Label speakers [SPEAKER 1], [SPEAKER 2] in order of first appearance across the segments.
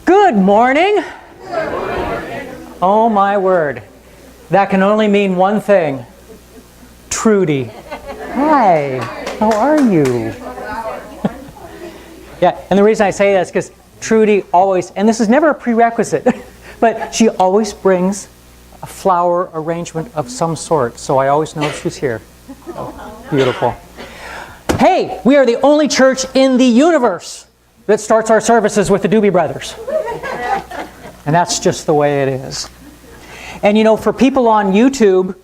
[SPEAKER 1] Good morning. Oh my word. That can only mean one thing. Trudy. Hi. How are you? Yeah, and the reason I say that is because Trudy always, and this is never a prerequisite, but she always brings a flower arrangement of some sort, so I always know she's here. Oh, beautiful. Hey, we are the only church in the universe that starts our services with the Doobie Brothers. And that's just the way it is. And you know, for people on YouTube,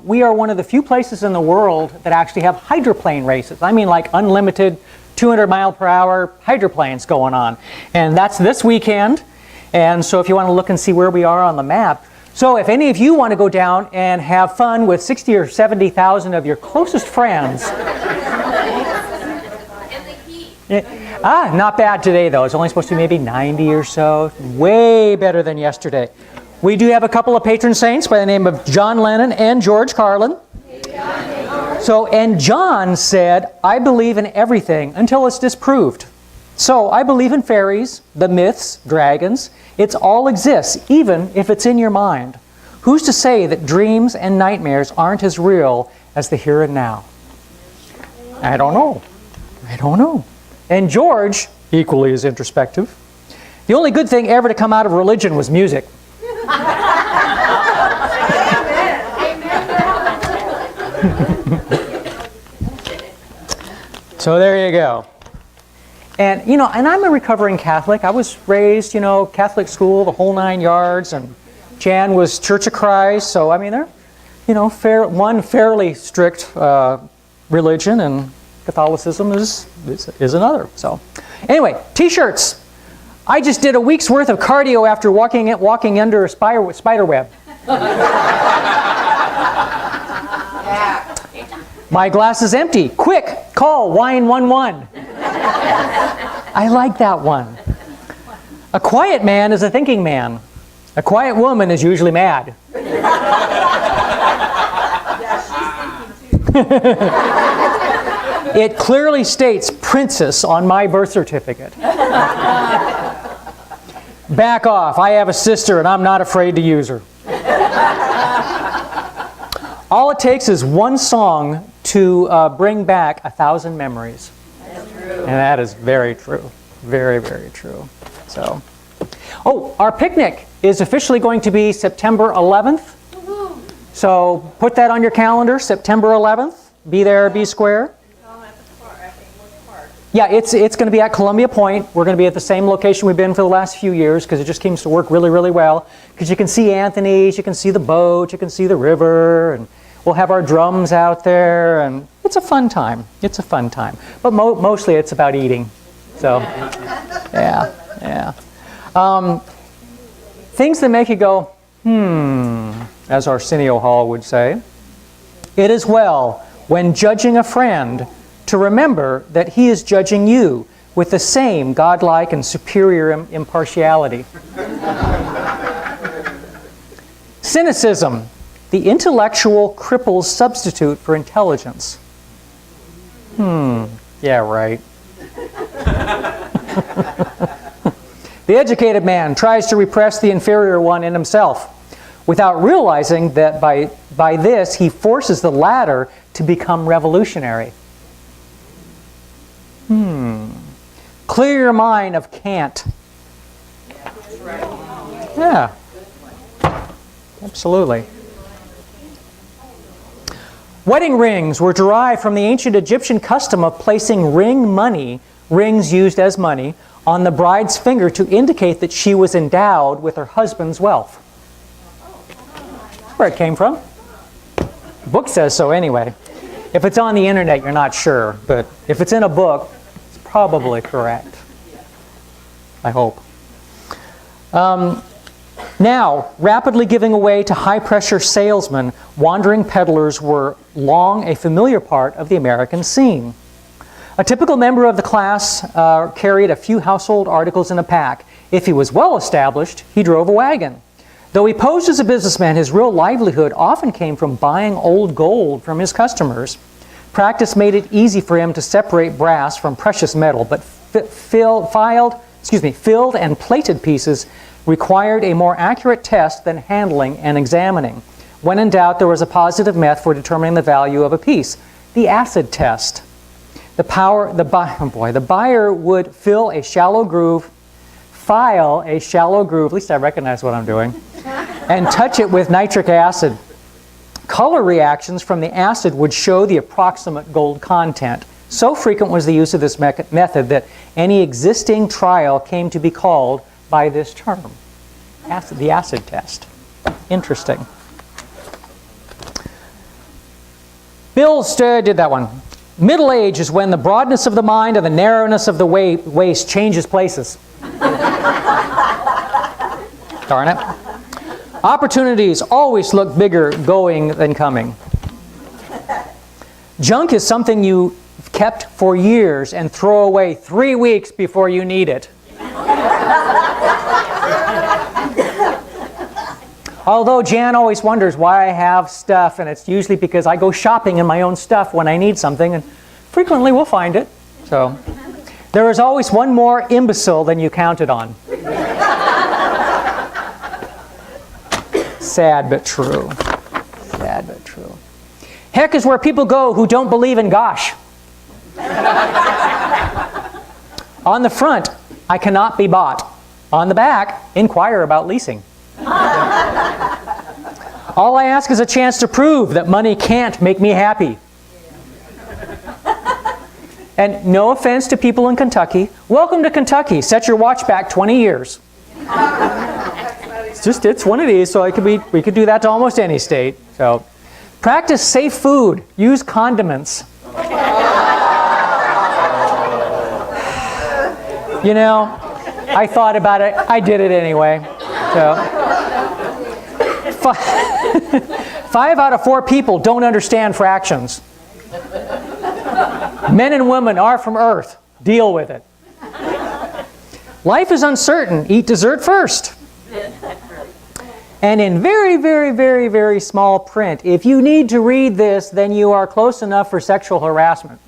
[SPEAKER 1] we are one of the few places in the world that actually have hydroplane races. I mean, like unlimited 200 mile per hour hydroplanes going on. And that's this weekend. And so if you want to look and see where we are on the map. So if any of you want to go down and have fun with 60 or 70,000 of your closest friends. Not bad today though. It's only supposed to be maybe 90 or so. Way better than yesterday. We do have a couple of patron saints by the name of John Lennon and George Carlin. So, and John said, I believe in everything until it's disproved. So, I believe in fairies, the myths, dragons. It all exists, even if it's in your mind. Who's to say that dreams and nightmares aren't as real as the here and now? I don't know. I don't know. And George, equally as introspective, the only good thing ever to come out of religion was music. So there you go. And, you know, and I'm a recovering Catholic. I was raised, you know, Catholic school, the whole 9 yards, and Jan was Church of Christ. So, I mean, they're, you know, one fairly strict religion, and Catholicism is another. So, anyway, T-shirts. I just did a week's worth of cardio after walking under a spider web. My glass is empty. Quick, call Wine 11. I like that one. A quiet man is a thinking man. A quiet woman is usually mad. It clearly states princess on my birth certificate. Back off. I have a sister and I'm not afraid to use her. All it takes is one song to bring back 1,000 memories. That's true. And that is very true. Very, very true. So, oh, our picnic is officially going to be September 11th. Woo-hoo. So put that on your calendar, September 11th. Be there, be square. Yeah, it's going to be at Columbia Point. We're going to be at the same location we've been for the last few years because it just seems to work really, really well. Because you can see Anthony's, you can see the boat, you can see the river, and we'll have our drums out there, and it's a fun time. It's a fun time. But mostly it's about eating. So, yeah. Things that make you go, as Arsenio Hall would say. It is well, when judging a friend, to remember that he is judging you with the same godlike and superior impartiality. Cynicism, the intellectual cripple's substitute for intelligence. Yeah, right. The educated man tries to repress the inferior one in himself, without realizing that by this he forces the latter to become revolutionary. Clear your mind of can't. Yeah. Absolutely. Wedding rings were derived from the ancient Egyptian custom of placing rings used as money, on the bride's finger to indicate that she was endowed with her husband's wealth. Where it came from. The book says so anyway. If it's on the internet, you're not sure, but if it's in a book, it's probably correct. I hope. Now, rapidly giving away to high-pressure salesmen, wandering peddlers were long a familiar part of the American scene. A typical member of the class carried a few household articles in a pack. If he was well established, he drove a wagon. Though he posed as a businessman, his real livelihood often came from buying old gold from his customers. Practice made it easy for him to separate brass from precious metal, but filed filled and plated pieces required a more accurate test than handling and examining. When in doubt, there was a positive method for determining the value of a piece, the acid test. The buyer would file a shallow groove, at least I recognize what I'm doing, and touch it with nitric acid. Color reactions from the acid would show the approximate gold content. So frequent was the use of this method that any existing trial came to be called by this term, the acid test. Interesting. Bill did that one. Middle age is when the broadness of the mind and the narrowness of the waist changes places. Darn it. Opportunities always look bigger going than coming. Junk is something you kept for years and throw away 3 weeks before you need it. Although Jan always wonders why I have stuff, and it's usually because I go shopping in my own stuff when I need something, and frequently we'll find it. So there is always one more imbecile than you counted on. Sad but true. Sad but true. Heck is where people go who don't believe in gosh. On the front, I cannot be bought. On the back, inquire about leasing. All I ask is a chance to prove that money can't make me happy. And no offense to people in Kentucky, welcome to Kentucky. Set your watch back 20 years. It's one of these, so we could do that to almost any state. So, practice safe food. Use condiments. You know, I thought about it. I did it anyway. So, 5 out of 4 people don't understand fractions. Men and women are from Earth. Deal with it. Life is uncertain. Eat dessert first. And in very, very, very, very small print, if you need to read this, then you are close enough for sexual harassment.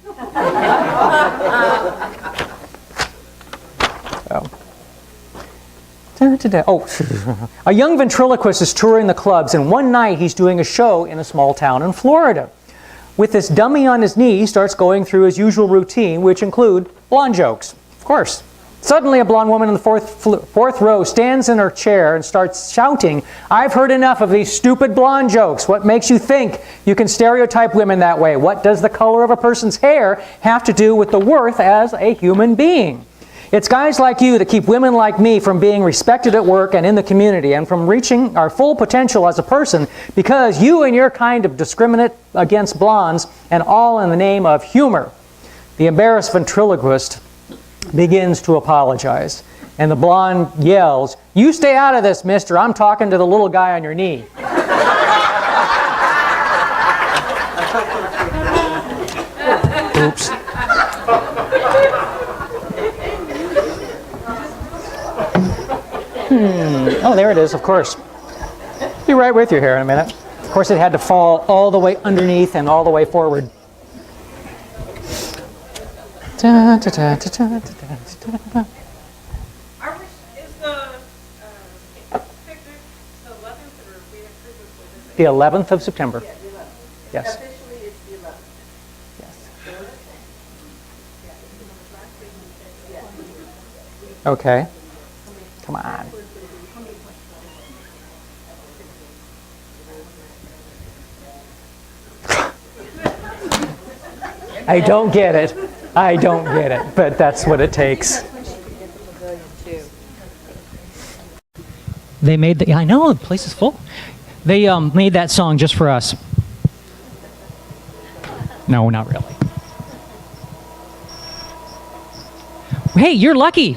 [SPEAKER 1] A young ventriloquist is touring the clubs, and one night he's doing a show in a small town in Florida. With this dummy on his knee, he starts going through his usual routine, which include blonde jokes, of course. Suddenly, a blonde woman in the fourth row stands in her chair and starts shouting, "I've heard enough of these stupid blonde jokes. What makes you think you can stereotype women that way? What does the color of a person's hair have to do with the worth as a human being? It's guys like you that keep women like me from being respected at work and in the community and from reaching our full potential as a person because you and your kind of discriminate against blondes, and all in the name of humor." The embarrassed ventriloquist begins to apologize, and the blonde yells, "You stay out of this, mister. I'm talking to the little guy on your knee." Oops. Oh, there it is, of course. Be right with you here in a minute. Of course, it had to fall all the way underneath and all the way forward. Da, da, da, da, da, da, da.
[SPEAKER 2] Is the picnic the 11th, or we have previously?
[SPEAKER 1] The 11th of September.
[SPEAKER 2] Yeah, the 11th.
[SPEAKER 1] Yes.
[SPEAKER 2] Officially, it's the 11th.
[SPEAKER 1] Yes. Okay. Come on. I don't get it. I don't get it, but that's what it takes. They made I know, the place is full. They made that song just for us. No, not really. Hey, you're lucky.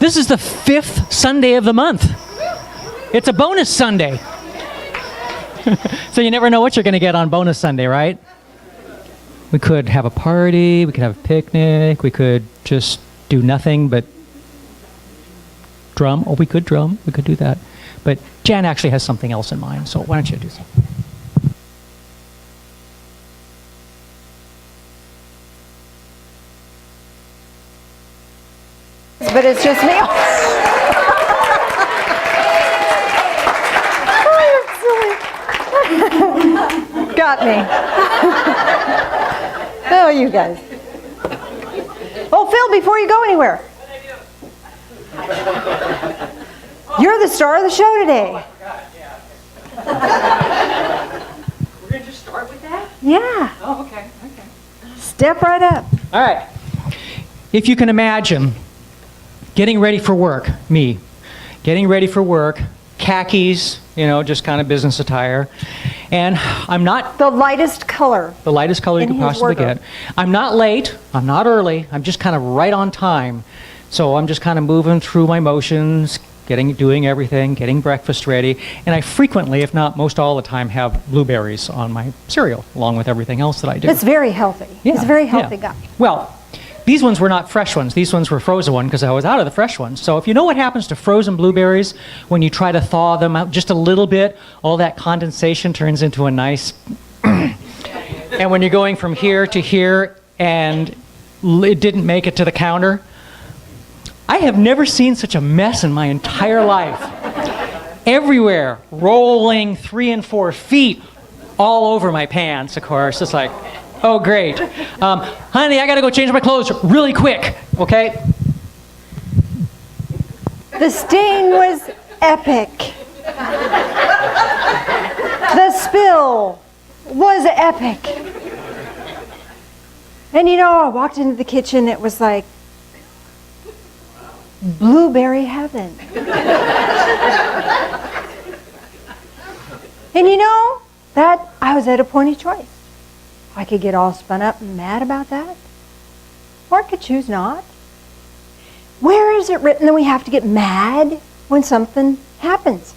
[SPEAKER 1] This is the 5th Sunday of the month. It's a bonus Sunday. So you never know what you're going to get on bonus Sunday, right? We could have a party, we could have a picnic, we could just do nothing but drum. Oh, we could drum, we could do that. But Jan actually has something else in mind, so why don't you do something?
[SPEAKER 3] But it's just me. me. Oh, you guys. Oh, Phil, before you go anywhere. You're the star of the show today.
[SPEAKER 1] We're going to just start with that?
[SPEAKER 3] Yeah.
[SPEAKER 1] Oh, okay.
[SPEAKER 3] Step right up.
[SPEAKER 1] All right. If you can imagine getting ready for work, me, getting ready for work, khakis, just kind of business attire, and I'm not
[SPEAKER 3] The lightest color.
[SPEAKER 1] the lightest color you
[SPEAKER 3] In
[SPEAKER 1] could
[SPEAKER 3] his
[SPEAKER 1] possibly
[SPEAKER 3] wardrobe.
[SPEAKER 1] get. I'm not late, I'm not early, I'm just kind of right on time. So I'm just kind of moving through my motions, doing everything, getting breakfast ready, and I frequently, if not most all the time, have blueberries on my cereal, along with everything else that I do.
[SPEAKER 3] It's very healthy. He's a very healthy guy.
[SPEAKER 1] Well, these ones were not fresh ones. These ones were frozen ones because I was out of the fresh ones. So if you know what happens to frozen blueberries when you try to thaw them out just a little bit, all that condensation turns into a nice... And when you're going from here to here and it didn't make it to the counter, I have never seen such a mess in my entire life. Everywhere, rolling 3 and 4 feet all over my pants, of course. It's like, oh, great. Honey, I got to go change my clothes really quick, okay?
[SPEAKER 3] The stain was epic. The spill was epic. And I walked into the kitchen, it was like blueberry heaven. And that I was at a point of choice. I could get all spun up and mad about that, or I could choose not. Where is it written that we have to get mad when something happens?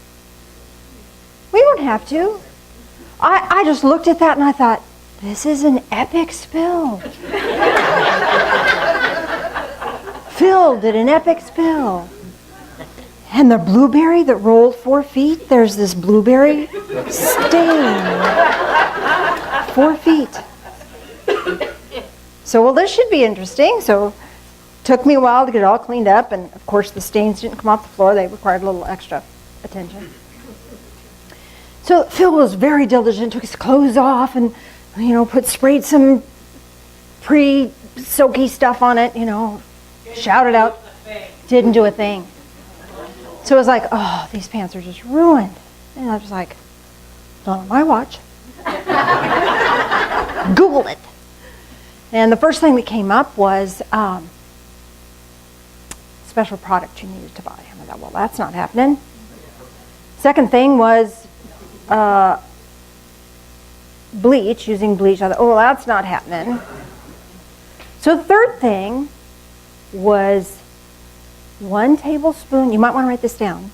[SPEAKER 3] We don't have to. I just looked at that and I thought, this is an epic spill. Phil did an epic spill. And the blueberry that rolled 4 feet, there's this blueberry stain. 4 feet. So, well, this should be interesting. So, took me a while to get it all cleaned up, and of course the stains didn't come off the floor. They required a little extra attention. So Phil was very diligent, took his clothes off and, sprayed some pre-soaky stuff on it, shouted out. Didn't do a thing. So it was like, oh, these pants are just ruined. And I was like, not on my watch. Googled it. And the first thing that came up was special product you needed to buy. And I thought, well, that's not happening. Second thing was bleach, using bleach. I thought, oh, well, that's not happening. So the third thing was 1 tablespoon, you might want to write this down,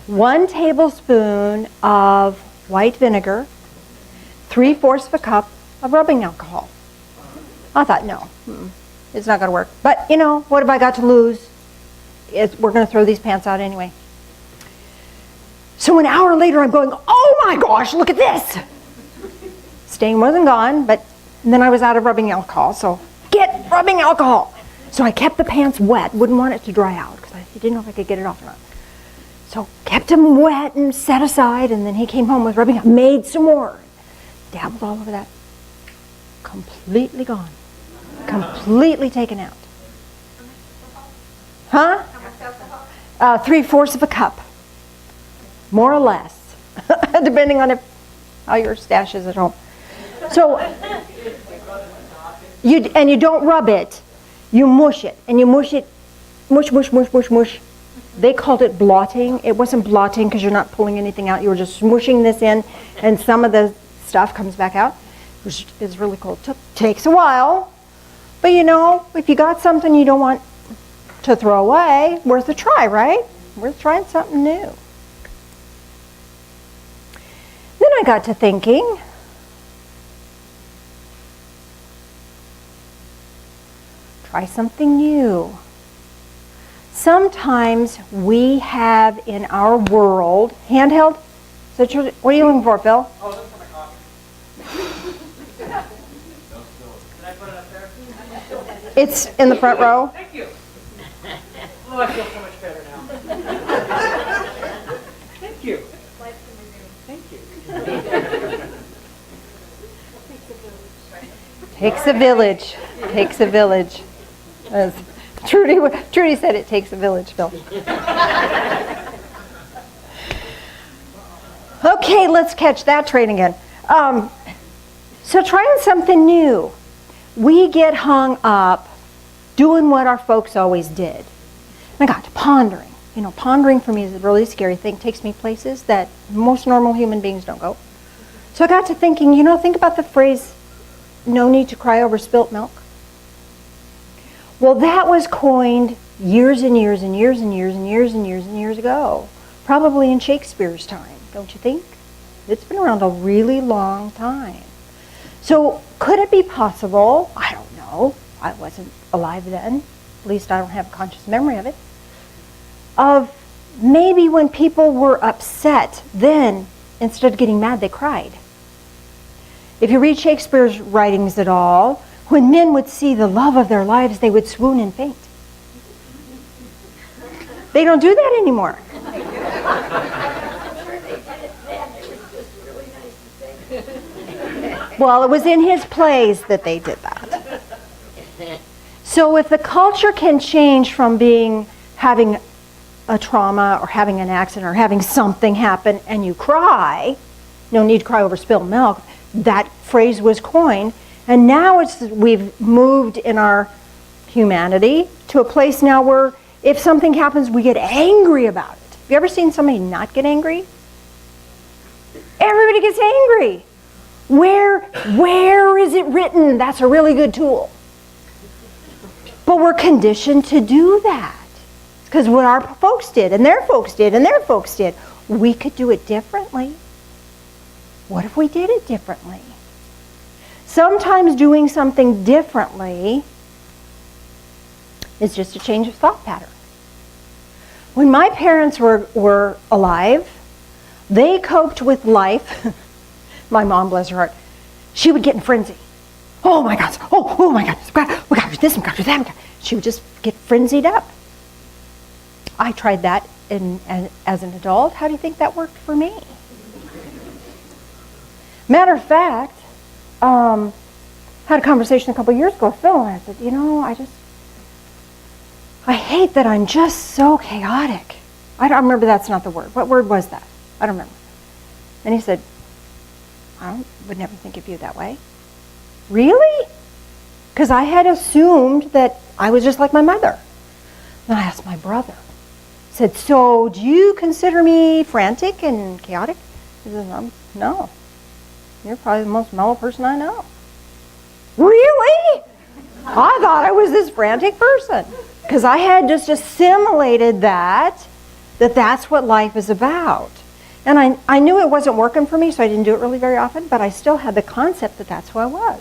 [SPEAKER 3] 1 tablespoon of white vinegar, 3/4 of a cup of rubbing alcohol. I thought, no, it's not going to work. But, what have I got to lose? We're going to throw these pants out anyway. So an hour later, I'm going, oh my gosh, look at this. Stain wasn't gone, but then I was out of rubbing alcohol, so get rubbing alcohol. So I kept the pants wet, wouldn't want it to dry out because I didn't know if I could get it off or not. So kept them wet and set aside, and then he came home with rubbing alcohol, made some more. Dabbled all over that. Completely gone. Completely taken out. Huh? 3/4 of a cup. More or less. Depending on how your stash is at home. So, you don't rub it. You mush it. And you mush it. Mush, mush, mush, mush, mush. They called it blotting. It wasn't blotting because you're not pulling anything out. You were just smushing this in, and some of the stuff comes back out, which is really cool. Takes a while. But if you got something you don't want to throw away, worth a try, right? Worth trying something new. Then I got to thinking, try something new. Sometimes we have in our world, handheld, what are you looking for, Phil?
[SPEAKER 1] Oh, look for my coffee. Can I put it up there?
[SPEAKER 3] It's in the front row.
[SPEAKER 1] Thank you. Oh, I feel so much better now. Thank you. Thank you.
[SPEAKER 3] Takes a village. Takes a village. As Trudy said it takes a village, Phil. Okay, let's catch that train again. So trying something new. We get hung up doing what our folks always did. And I got to pondering. You know, pondering for me is a really scary thing. It takes me places that most normal human beings don't go. So I got to thinking, you know, think about the phrase, no need to cry over spilt milk. Well, that was coined years and years and years and years and years and years and years ago. Probably in Shakespeare's time, don't you think? It's been around a really long time. So could it be possible, I don't know, I wasn't alive then, at least I don't have a conscious memory of it, of maybe when people were upset, then instead of getting mad, they cried. If you read Shakespeare's writings at all, when men would see the love of their lives, they would swoon and faint. They don't do that anymore. Well, it was in his plays that they did that. So if the culture can change from having a trauma or having an accident or having something happen and you cry, no need to cry over spilled milk, that phrase was coined, and now we've moved in our humanity to a place now where if something happens, we get angry about it. Have you ever seen somebody not get angry? Everybody gets angry. Where is it written? That's a really good tool. But we're conditioned to do that. Because what our folks did, and their folks did, and their folks did, we could do it differently. What if we did it differently? Sometimes doing something differently is just a change of thought pattern. When my parents were alive, they coped with life. My mom, bless her heart, she would get in frenzy. Oh my God, oh my God, we got to do this, we got to do that. She would just get frenzied up. I tried that as an adult. How do you think that worked for me? Matter of fact, had a conversation a couple years ago with Phil, and I said, you know, I hate that I'm just so chaotic. I don't remember, that's not the word. What word was that? I don't remember. And he said, would never think of you that way. Really? Because I had assumed that I was just like my mother. Then I asked my brother. I said, so do you consider me frantic and chaotic? He said, no. You're probably the most mellow person I know. Really? I thought I was this frantic person. Because I had just assimilated that's what life is about. And I knew it wasn't working for me, so I didn't do it really very often, but I still had the concept that that's who I was.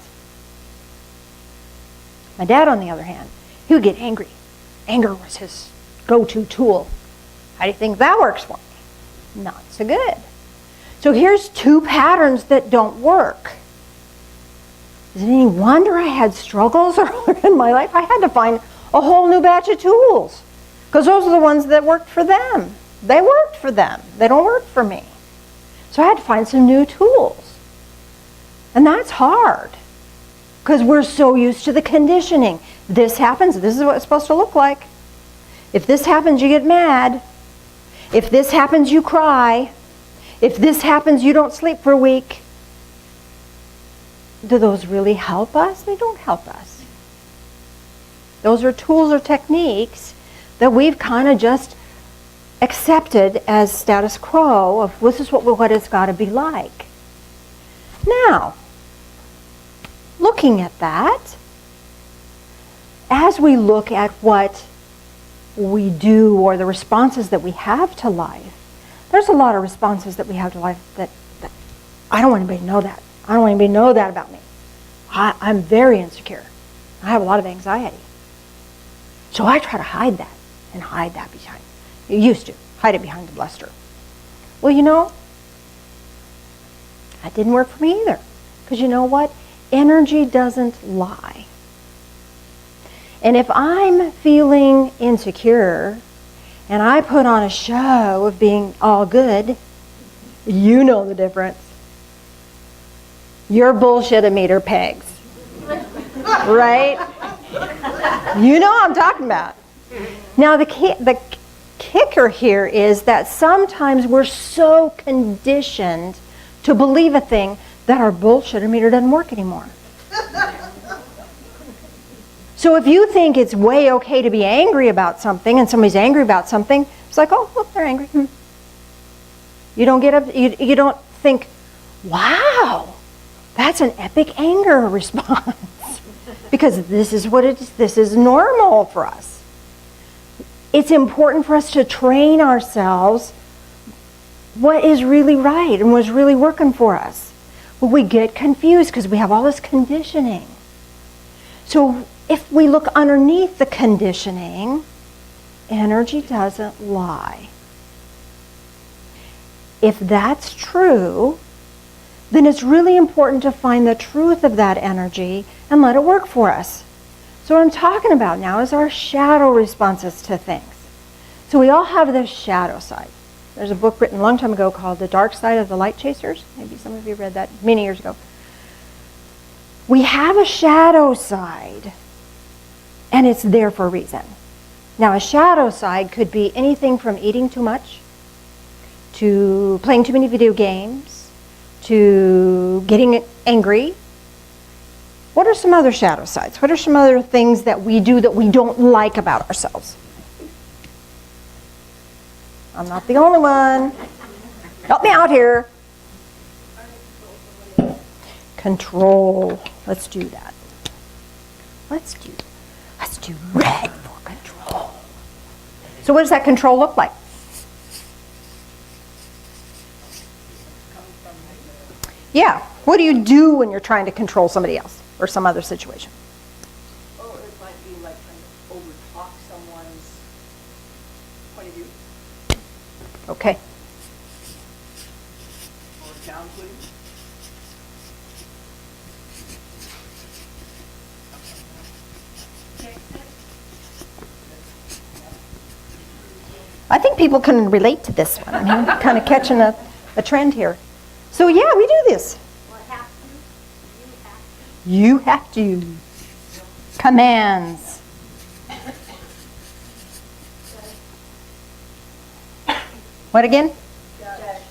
[SPEAKER 3] My dad, on the other hand, he would get angry. Anger was his go-to tool. How do you think that works for me? Not so good. So here's two patterns that don't work. Is it any wonder I had struggles earlier in my life? I had to find a whole new batch of tools, because those are the ones that worked for them. They worked for them. They don't work for me. So I had to find some new tools. And that's hard, because we're so used to the conditioning. This happens, this is what it's supposed to look like. If this happens, you get mad. If this happens, you cry. If this happens, you don't sleep for a week. Do those really help us? They don't help us. Those are tools or techniques that we've kind of just accepted as status quo of this is what it's got to be like. Now, looking at that, as we look at what we do or the responses that we have to life, there's a lot of responses that we have to life that I don't want anybody to know that. I don't want anybody to know that about me. I'm very insecure. I have a lot of anxiety. So I try to hide that and hide that behind. You used to hide it behind the bluster. Well, you know, that didn't work for me either. Because you know what? Energy doesn't lie. And if I'm feeling insecure and I put on a show of being all good, you know the difference. Your bullshit-o-meter pegs. right? You know what I'm talking about. Now, the kicker here is that sometimes we're so conditioned to believe a thing that our bullshitter meter doesn't work anymore. So if you think it's way okay to be angry about something and somebody's angry about something, it's like, oh, look, they're angry. You don't get up, you don't think, wow, that's an epic anger response. Because this is what it is, this is normal for us. It's important for us to train ourselves what is really right and what's really working for us. But we get confused because we have all this conditioning. So if we look underneath the conditioning, energy doesn't lie. If that's true, then it's really important to find the truth of that energy and let it work for us. So what I'm talking about now is our shadow responses to things. So we all have this shadow side. There's a book written a long time ago called The Dark Side of the Light Chasers. Maybe some of you read that many years ago. We have a shadow side, and it's there for a reason. Now, a shadow side could be anything from eating too much, to playing too many video games, to getting angry. What are some other shadow sides? What are some other things that we do that we don't like about ourselves? I'm not the only one. Help me out here. Control. Let's do that. Let's do red for control. So what does that control look like? Yeah. What do you do when you're trying to control somebody else or some other situation?
[SPEAKER 2] Oh, it might be like trying to overtalk someone's point of view.
[SPEAKER 3] Okay.
[SPEAKER 2] Or downplaying.
[SPEAKER 3] I think people can relate to this one. I'm kind of catching a trend here. So yeah, we do this.
[SPEAKER 2] Well, have to. You have to.
[SPEAKER 3] You have to. Commands. What again?
[SPEAKER 2] Judge.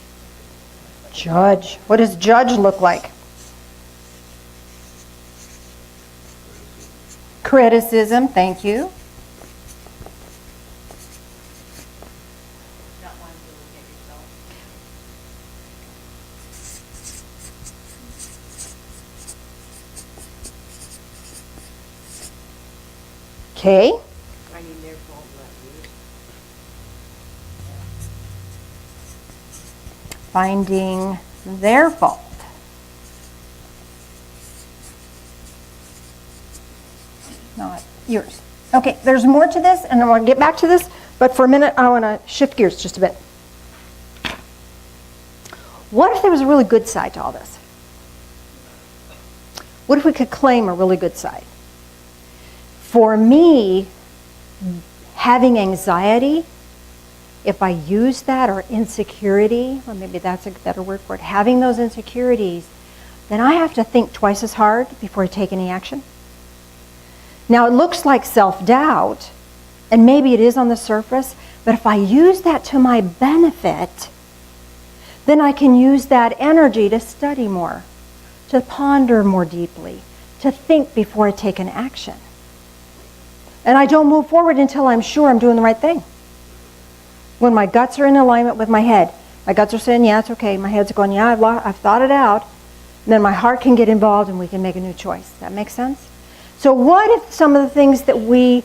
[SPEAKER 3] Judge. What does judge look like? Criticism. Thank you.
[SPEAKER 2] Not wanting to look at yourself.
[SPEAKER 3] Okay.
[SPEAKER 2] Finding their fault, not yours.
[SPEAKER 3] Finding their fault. Not yours. Okay, there's more to this, and I want to get back to this, but for a minute, I want to shift gears just a bit. What if there was a really good side to all this? What if we could claim a really good side? For me, having anxiety, if I use that, or insecurity, or maybe that's a better word for it, having those insecurities, then I have to think twice as hard before I take any action. Now, it looks like self-doubt, and maybe it is on the surface, but if I use that to my benefit, then I can use that energy to study more, to ponder more deeply, to think before I take an action. And I don't move forward until I'm sure I'm doing the right thing. When my guts are in alignment with my head, my guts are saying, yeah, it's okay. My head's going, yeah, I've thought it out. And then my heart can get involved and we can make a new choice. That makes sense? So what if some of the things that we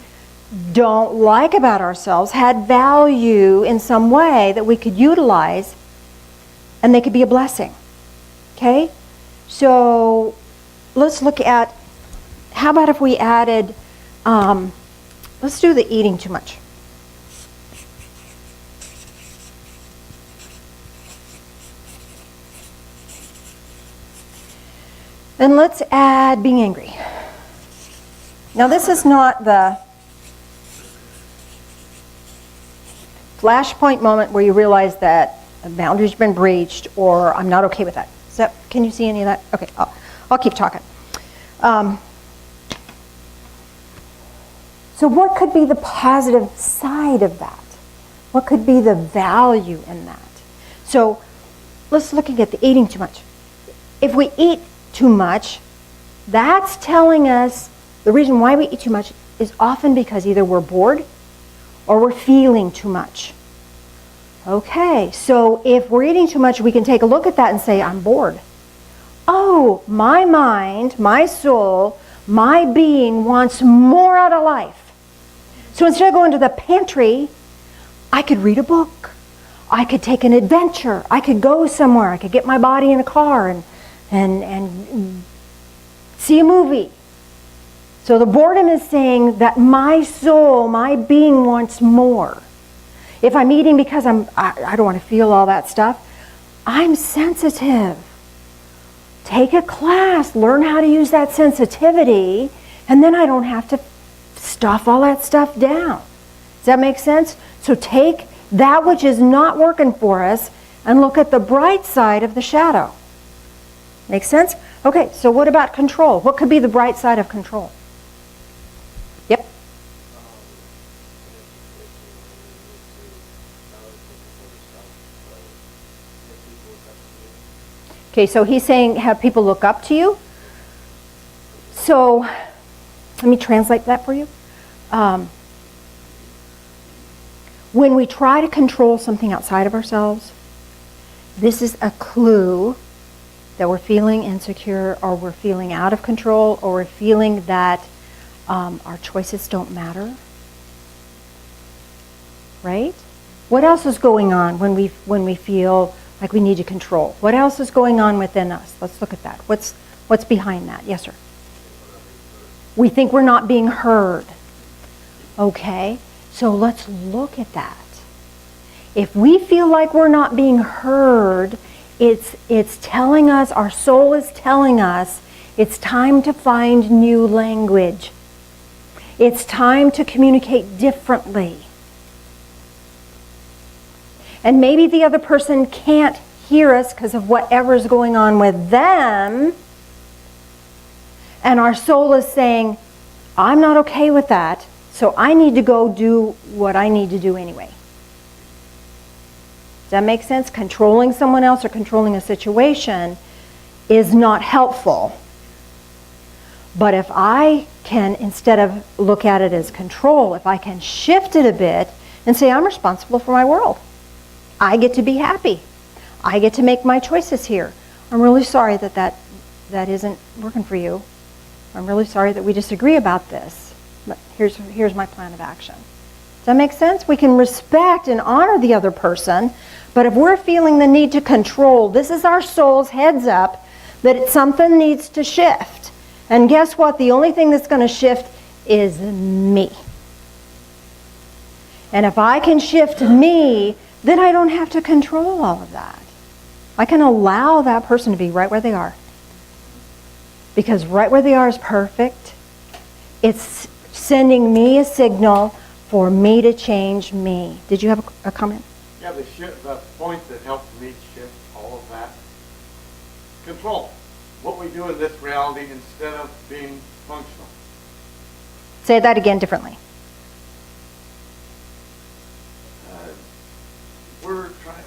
[SPEAKER 3] don't like about ourselves had value in some way that we could utilize and they could be a blessing? Okay? So let's look at, how about if we added, let's do the eating too much. And let's add being angry. Now this is not the flashpoint moment where you realize that a boundary's been breached or I'm not okay with that. Can you see any of that? Okay, I'll keep talking. So what could be the positive side of that? What could be the value in that? So let's look at the eating too much. If we eat too much, that's telling us the reason why we eat too much is often because either we're bored or we're feeling too much. Okay, so if we're eating too much, we can take a look at that and say, I'm bored. Oh, my mind, my soul, my being wants more out of life. So instead of going to the pantry, I could read a book. I could take an adventure. I could go somewhere. I could get my body in a car and see a movie. So the boredom is saying that my soul, my being wants more. If I'm eating because I don't want to feel all that stuff, I'm sensitive. Take a class, learn how to use that sensitivity, and then I don't have to stuff all that stuff down. Does that make sense? So take that which is not working for us and look at the bright side of the shadow. Make sense? Okay, so what about control? What could be the bright side of control? Yep. Okay, so he's saying have people look up to you. So let me translate that for you. When we try to control something outside of ourselves, this is a clue that we're feeling insecure, or we're feeling out of control, or we're feeling that our choices don't matter. Right? What else is going on when we feel like we need to control? What else is going on within us? Let's look at that. What's behind that? Yes, sir. We think we're not being heard. Okay, so let's look at that. If we feel like we're not being heard, it's telling us, our soul is telling us, it's time to find new language. It's time to communicate differently. And maybe the other person can't hear us because of whatever's going on with them. And our soul is saying, I'm not okay with that, so I need to go do what I need to do anyway. Does that make sense? Controlling someone else or controlling a situation is not helpful. But if I can, instead of look at it as control, if I can shift it a bit and say, I'm responsible for my world. I get to be happy. I get to make my choices here. I'm really sorry that isn't working for you. I'm really sorry that we disagree about this. But here's my plan of action. Does that make sense? We can respect and honor the other person, but if we're feeling the need to control, this is our soul's heads up that something needs to shift. And guess what? The only thing that's going to shift is me. And if I can shift me, then I don't have to control all of that. I can allow that person to be right where they are. Because right where they are is perfect. It's sending me a signal for me to change me. Did you have a comment?
[SPEAKER 4] Yeah, the point that helps me shift all of that. Control. What we do in this reality instead of being functional.
[SPEAKER 3] Say that again differently.
[SPEAKER 4] We're trying.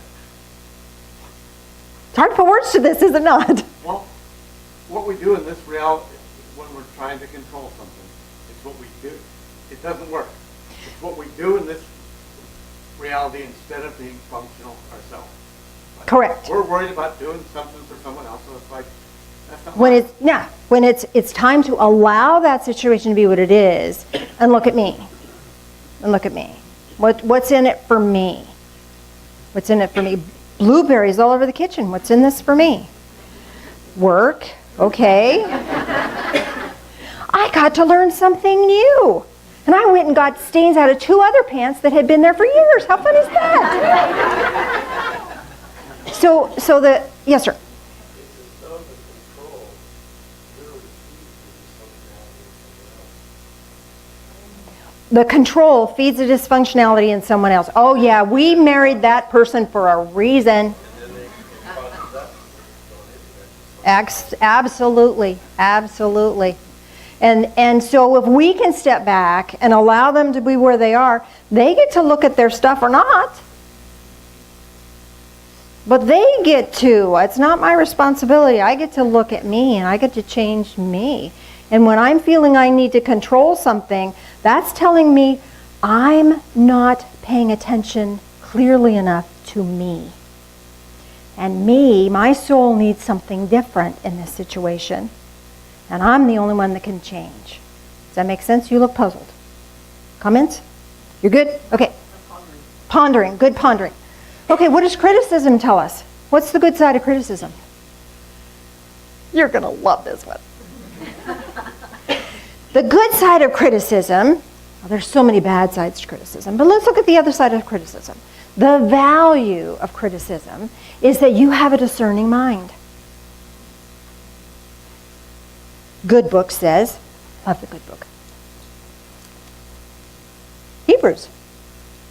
[SPEAKER 3] It's hard to put words to this, is it not?
[SPEAKER 4] Well, what we do in this reality when we're trying to control something, it's what we do. It doesn't work. It's what we do in this reality instead of being functional ourselves. Like,
[SPEAKER 3] Correct.
[SPEAKER 4] We're worried about doing something for someone else, so it's like, that's not
[SPEAKER 3] when it's time to allow that situation to be what it is, and look at me. And look at me. What's in it for me? What's in it for me? Blueberries all over the kitchen. What's in this for me? Work. Okay. I got to learn something new. And I went and got stains out of 2 other pants that had been there for years. How fun is that? Yes, sir. The control feeds the dysfunctionality in someone else. Oh yeah, we married that person for a reason. Absolutely, absolutely. And so if we can step back and allow them to be where they are, they get to look at their stuff or not. But they get to. It's not my responsibility. I get to look at me and I get to change me. And when I'm feeling I need to control something, that's telling me I'm not paying attention clearly enough to me. And me, my soul needs something different in this situation. And I'm the only one that can change. Does that make sense? You look puzzled. Comments? You're good? Okay. Pondering. Good pondering. Okay, what does criticism tell us? What's the good side of criticism? You're going to love this one. The good side of criticism, well, there's so many bad sides to criticism, but let's look at the other side of criticism. The value of criticism is that you have a discerning mind. Good book says, love the good book. Hebrews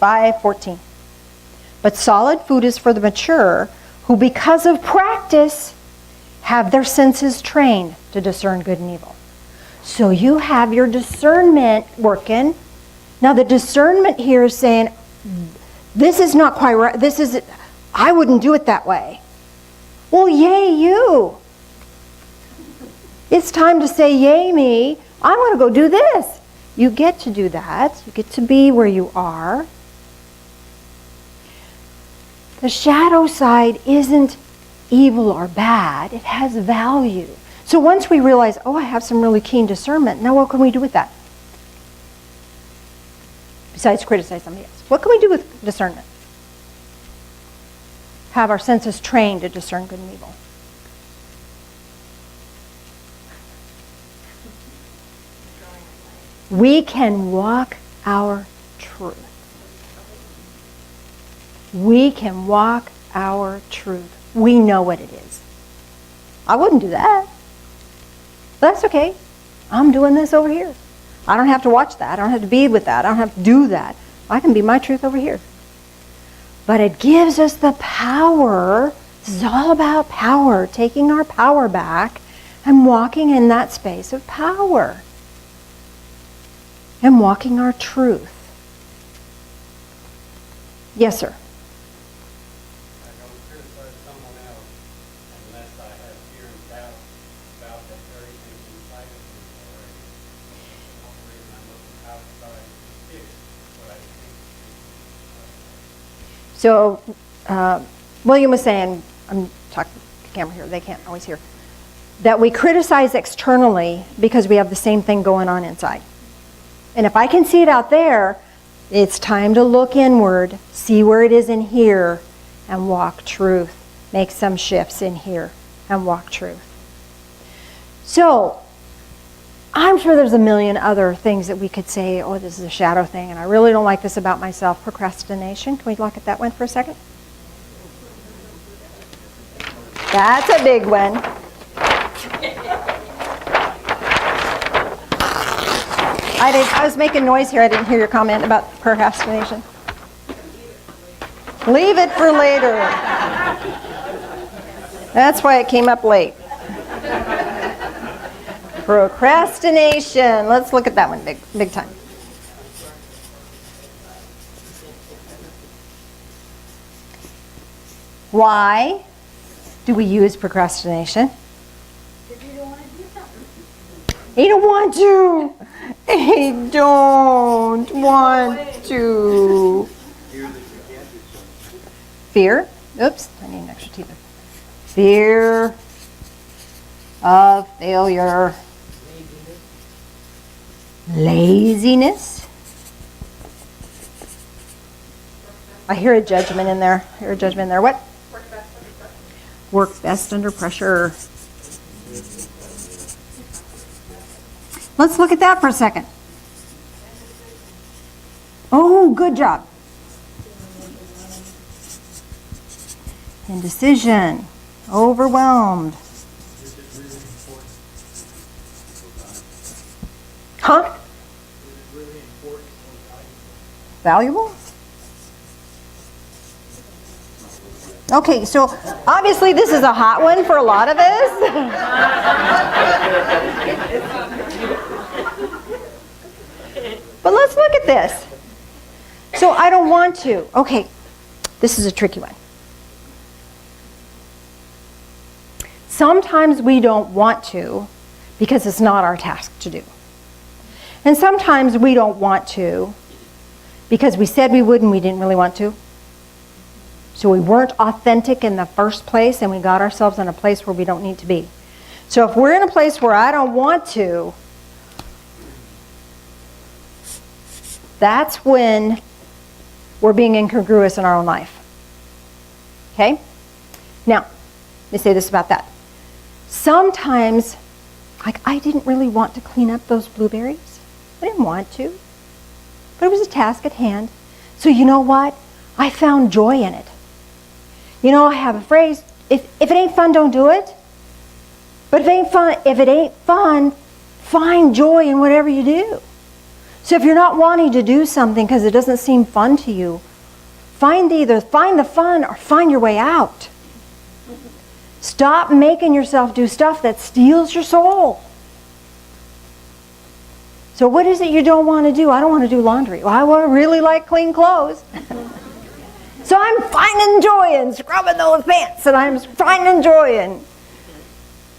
[SPEAKER 3] 5:14. But solid food is for the mature, who because of practice have their senses trained to discern good and evil. So you have your discernment working. Now the discernment here is saying, this is not quite right. I wouldn't do it that way. Well, yay you. It's time to say, yay me, I'm going to go do this. You get to do that. You get to be where you are. The shadow side isn't evil or bad. It has value. So once we realize, oh, I have some really keen discernment, now what can we do with that? Besides criticize somebody else. What can we do with discernment? Have our senses trained to discern good and evil. We can walk our truth. We can walk our truth. We know what it is. I wouldn't do that. But that's okay. I'm doing this over here. I don't have to watch that. I don't have to be with that. I don't have to do that. I can be my truth over here. But it gives us the power. This is all about power, taking our power back and walking in that space of power. And walking our truth. Yes, sir.
[SPEAKER 5] I don't criticize someone else unless I have fear and doubt about that very thing inside of me already. For one reason, I'm looking outside to fix what I think is.
[SPEAKER 3] So, William was saying, I'm talking to the camera here, they can't always hear, that we criticize externally because we have the same thing going on inside. And if I can see it out there, it's time to look inward, see where it is in here, and walk truth. Make some shifts in here and walk truth. So, I'm sure there's a million other things that we could say, oh, this is a shadow thing, and I really don't like this about myself. Procrastination. Can we look at that one for a second? That's a big one. I was making noise here. I didn't hear your comment about procrastination. Leave it for later. That's why it came up late. Procrastination. Let's look at that one big time. Why do we use procrastination?
[SPEAKER 2] Because you don't want to do something.
[SPEAKER 3] You don't want to. I don't want to. Fear. Oops, I need an extra T there. Fear of failure. Laziness. I hear a judgment in there. I hear a judgment in there. What? Work best under pressure. Let's look at that for a second. Oh, good job. Indecision. Overwhelmed. Huh? Valuable? Okay, so obviously this is a hot one for a lot of us. But let's look at this. So I don't want to. Okay, this is a tricky one. Sometimes we don't want to because it's not our task to do. And sometimes we don't want to because we said we would and we didn't really want to. So we weren't authentic in the first place and we got ourselves in a place where we don't need to be. So if we're in a place where I don't want to, that's when we're being incongruous in our own life. Okay? Now, let me say this about that. Sometimes, like, I didn't really want to clean up those blueberries. I didn't want to. But it was a task at hand. So you know what? I found joy in it. You know, I have a phrase, if it ain't fun, don't do it. But if it ain't fun, find joy in whatever you do. So if you're not wanting to do something because it doesn't seem fun to you, either find the fun or find your way out. Stop making yourself do stuff that steals your soul. So what is it you don't want to do? I don't want to do laundry. Well, I really like clean clothes. So I'm finding joy in scrubbing those pants, and I'm finding joy in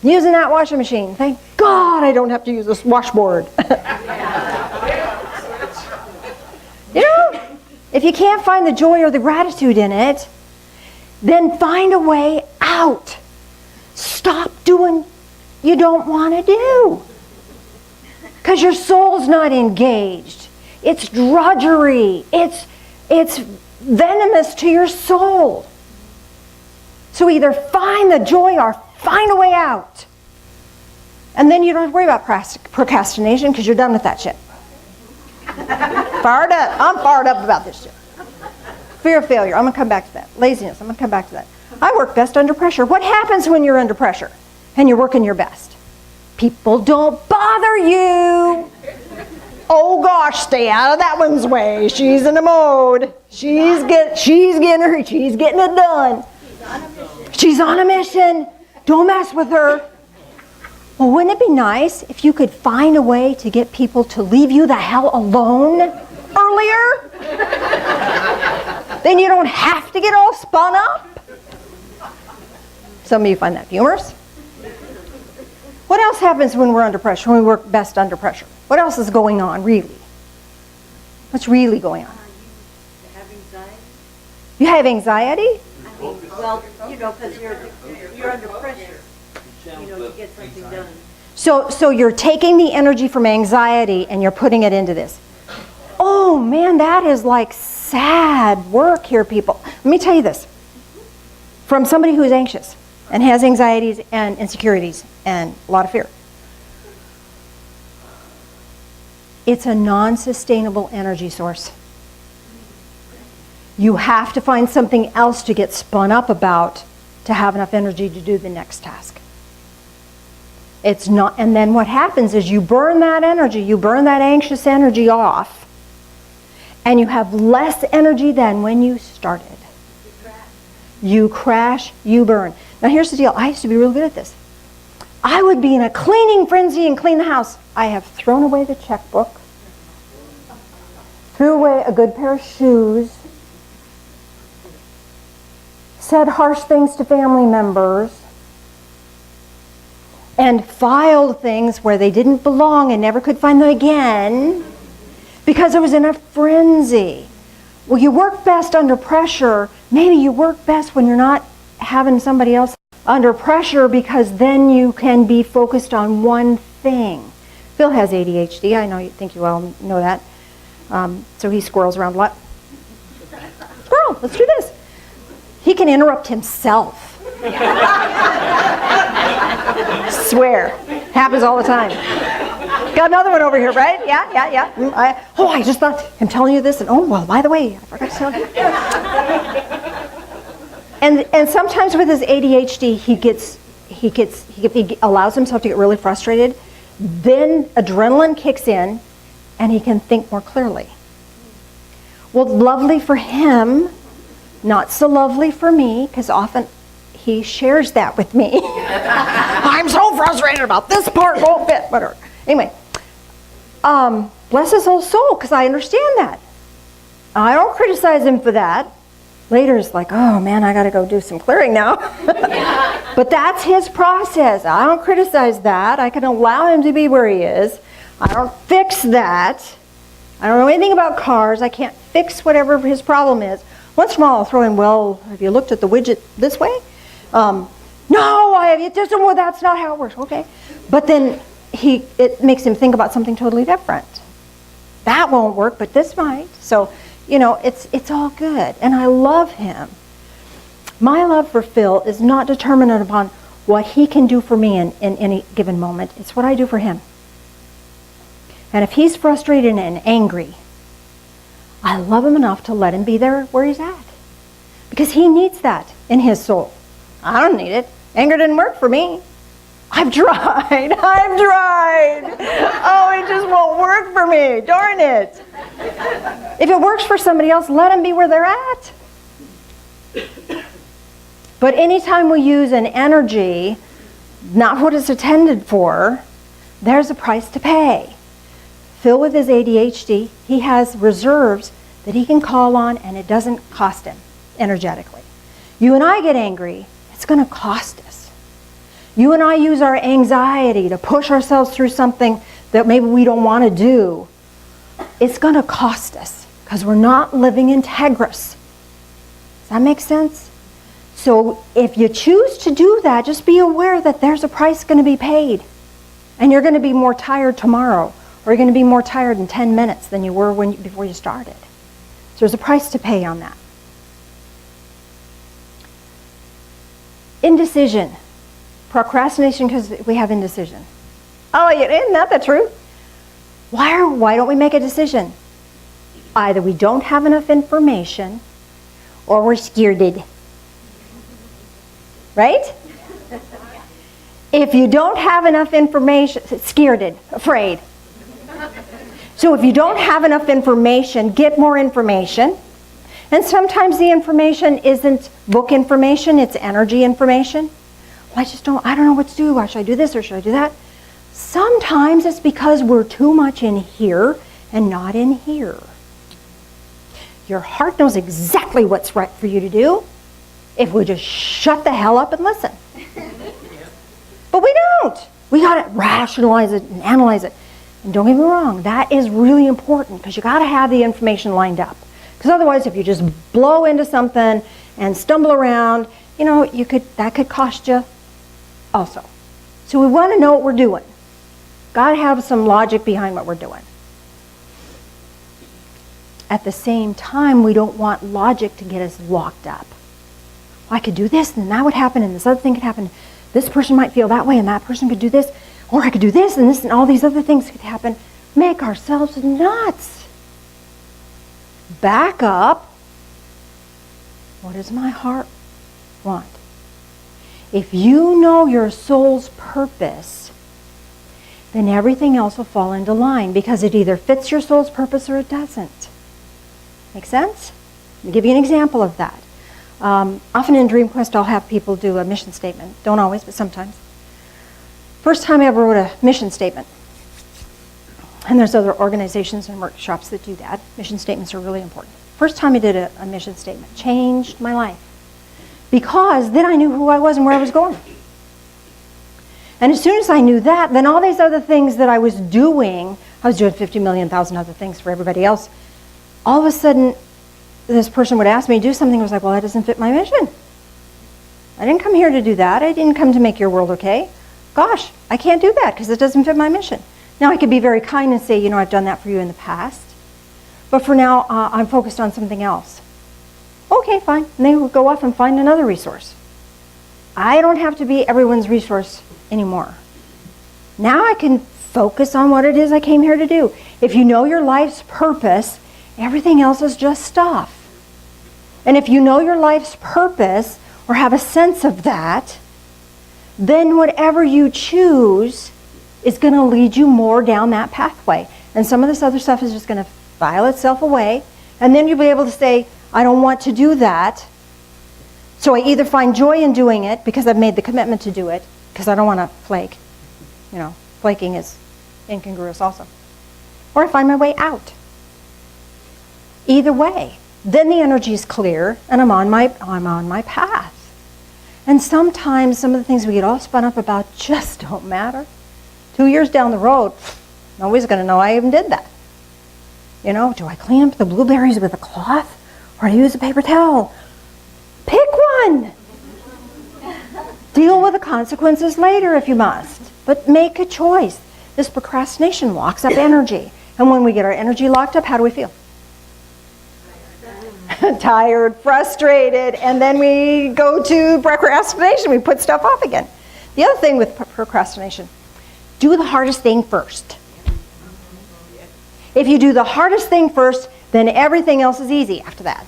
[SPEAKER 3] using that washing machine. Thank God I don't have to use this washboard. You know, if you can't find the joy or the gratitude in it, then find a way out. Stop doing you don't want to do. Because your soul's not engaged. It's drudgery. It's venomous to your soul. So either find the joy or find a way out. And then you don't have to worry about procrastination because you're done with that shit. Fired up. I'm fired up about this shit. Fear of failure. I'm going to come back to that. Laziness. I'm going to come back to that. I work best under pressure. What happens when you're under pressure and you're working your best? People don't bother you. Oh gosh, stay out of that one's way. She's in a mode. She's getting it done. She's on a mission. Don't mess with her. Well, wouldn't it be nice if you could find a way to get people to leave you the hell alone earlier? Then you don't have to get all spun up. Some of you find that humorous. What else happens when we're under pressure, when we work best under pressure? What else is going on, really? What's really going on?
[SPEAKER 2] Have anxiety?
[SPEAKER 3] You have anxiety?
[SPEAKER 2] Well, you know, because you're under pressure, you know, to get something done.
[SPEAKER 3] So you're taking the energy from anxiety and you're putting it into this. Oh man, that is like sad work here, people. Let me tell you this. From somebody who is anxious and has anxieties and insecurities and a lot of fear. It's a non-sustainable energy source. You have to find something else to get spun up about to have enough energy to do the next task. It's not, and then what happens is you burn that energy, you burn that anxious energy off, and you have less energy than when you started. You crash, you burn. Now here's the deal. I used to be really good at this. I would be in a cleaning frenzy and clean the house. I have thrown away the checkbook, threw away a good pair of shoes, said harsh things to family members, and filed things where they didn't belong and never could find them again because I was in a frenzy. Well, you work best under pressure. Maybe you work best when you're not having somebody else under pressure because then you can be focused on one thing. Phil has ADHD. I know you think you all know that. So he squirrels around a lot. Squirrel, let's do this. He can interrupt himself. Swear. Happens all the time. Got another one over here, right? Yeah. I just thought, I'm telling you this, and oh, well, by the way, I forgot to tell you. And sometimes with his ADHD, he allows himself to get really frustrated. Then adrenaline kicks in, and he can think more clearly. Well, lovely for him, not so lovely for me, because often he shares that with me. I'm so frustrated about this part, won't fit, whatever. Anyway, bless his whole soul, because I understand that. I don't criticize him for that. Later it's like, oh man, I got to go do some clearing now. But that's his process. I don't criticize that. I can allow him to be where he is. I don't fix that. I don't know anything about cars. I can't fix whatever his problem is. Once in a while I'll throw in, well, have you looked at the widget this way? No, it doesn't. Well, that's not how it works. Okay. But then it makes him think about something totally different. That won't work, but this might. So, it's all good. And I love him. My love for Phil is not determined upon what he can do for me in any given moment. It's what I do for him. And if he's frustrated and angry, I love him enough to let him be there where he's at. Because he needs that in his soul. I don't need it. Anger didn't work for me. I've tried. Oh, it just won't work for me. Darn it. If it works for somebody else, let them be where they're at. But anytime we use an energy, not what it's intended for, there's a price to pay. Phil, with his ADHD, he has reserves that he can call on, and it doesn't cost him energetically. You and I get angry, it's going to cost us. You and I use our anxiety to push ourselves through something that maybe we don't want to do. It's going to cost us because we're not living integrous. Does that make sense? So if you choose to do that, just be aware that there's a price going to be paid. And you're going to be more tired tomorrow, or you're going to be more tired in 10 minutes than you were before you started. So there's a price to pay on that. Indecision. Procrastination because we have indecision. Oh, isn't that the truth? Why don't we make a decision? Either we don't have enough information or we're scared. Right? If you don't have enough information, scared, afraid. So if you don't have enough information, get more information. And sometimes the information isn't book information, it's energy information. I don't know what to do. Should I do this or should I do that? Sometimes it's because we're too much in here and not in here. Your heart knows exactly what's right for you to do if we just shut the hell up and listen. But we don't. We got to rationalize it and analyze it. And don't get me wrong, that is really important because you got to have the information lined up. Because otherwise, if you just blow into something and stumble around, that could cost you also. So we want to know what we're doing. Got to have some logic behind what we're doing. At the same time, we don't want logic to get us locked up. I could do this, and that would happen, and this other thing could happen. This person might feel that way, and that person could do this, or I could do this, and all these other things could happen. Make ourselves nuts. Back up. What does my heart want? If you know your soul's purpose, then everything else will fall into line because it either fits your soul's purpose or it doesn't. Make sense? Let me give you an example of that. Often in Dream Quest, I'll have people do a mission statement. Don't always, but sometimes. First time I ever wrote a mission statement. And there's other organizations and workshops that do that. Mission statements are really important. First time I did a mission statement changed my life. Because then I knew who I was and where I was going. And as soon as I knew that, then all these other things that I was doing 50 million thousand other things for everybody else. All of a sudden, this person would ask me to do something. I was like, well, that doesn't fit my mission. I didn't come here to do that. I didn't come to make your world okay. Gosh, I can't do that because it doesn't fit my mission. Now, I could be very kind and say, I've done that for you in the past. But for now, I'm focused on something else. Okay, fine. And they would go off and find another resource. I don't have to be everyone's resource anymore. Now I can focus on what it is I came here to do. If you know your life's purpose, everything else is just stuff. And if you know your life's purpose or have a sense of that, then whatever you choose is going to lead you more down that pathway. And some of this other stuff is just going to file itself away. And then you'll be able to say, I don't want to do that. So I either find joy in doing it because I've made the commitment to do it, because I don't want to flake. Flaking is incongruous also. or I find my way out. Either way, then the energy is clear and I'm on my path. And sometimes some of the things we get all spun up about just don't matter. 2 years down the road, nobody's going to know I even did that. You know, do I clean up the blueberries with a cloth or do I use a paper towel? Pick one. Deal with the consequences later if you must, but make a choice. This procrastination locks up energy. And when we get our energy locked up, how do we feel? Tired, frustrated, and then we go to procrastination. We put stuff off again. The other thing with procrastination, do the hardest thing first. If you do the hardest thing first, then everything else is easy after that.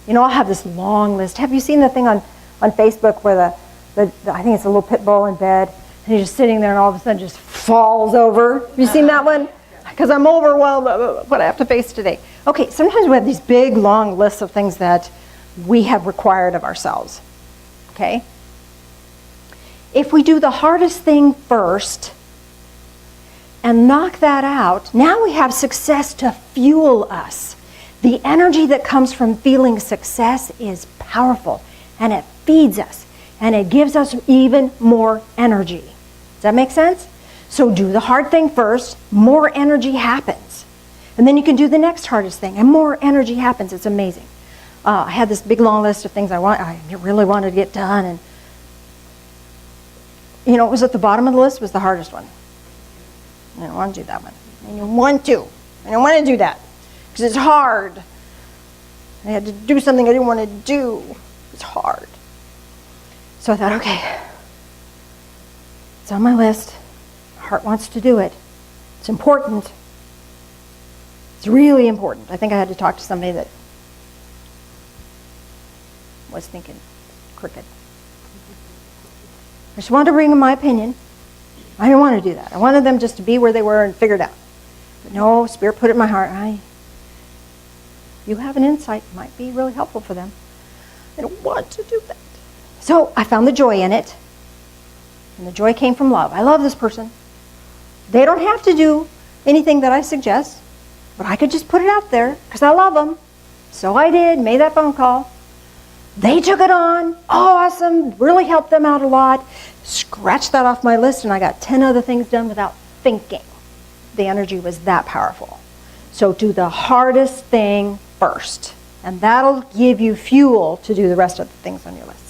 [SPEAKER 3] You know, I'll have this long list. Have you seen the thing on Facebook where I think it's a little pit bull in bed, and he's just sitting there and all of a sudden just falls over? Have you seen that one? Because I'm overwhelmed by what I have to face today. Okay, sometimes we have these big, long lists of things that we have required of ourselves. Okay? If we do the hardest thing first and knock that out, now we have success to fuel us. The energy that comes from feeling success is powerful, and it feeds us, and it gives us even more energy. Does that make sense? So do the hard thing first, more energy happens. And then you can do the next hardest thing, and more energy happens. It's amazing. I had this big long list of things I really wanted to get done, and you know, it was at the bottom of the list was the hardest one. I didn't want to do that one. I didn't want to. I didn't want to do that because it's hard. I had to do something I didn't want to do. It's hard. So I thought, okay, it's on my list. My heart wants to do it. It's important. It's really important. I think I had to talk to somebody that was thinking crooked. I just wanted to bring them my opinion. I didn't want to do that. I wanted them just to be where they were and figure it out. But no, Spirit put it in my heart. You have an insight. It might be really helpful for them. I don't want to do that. So I found the joy in it. And the joy came from love. I love this person. They don't have to do anything that I suggest. But I could just put it out there because I love them. So I did. Made that phone call. They took it on. Oh, awesome. Really helped them out a lot. Scratched that off my list, and I got 10 other things done without thinking. The energy was that powerful. So do the hardest thing first, and that'll give you fuel to do the rest of the things on your list.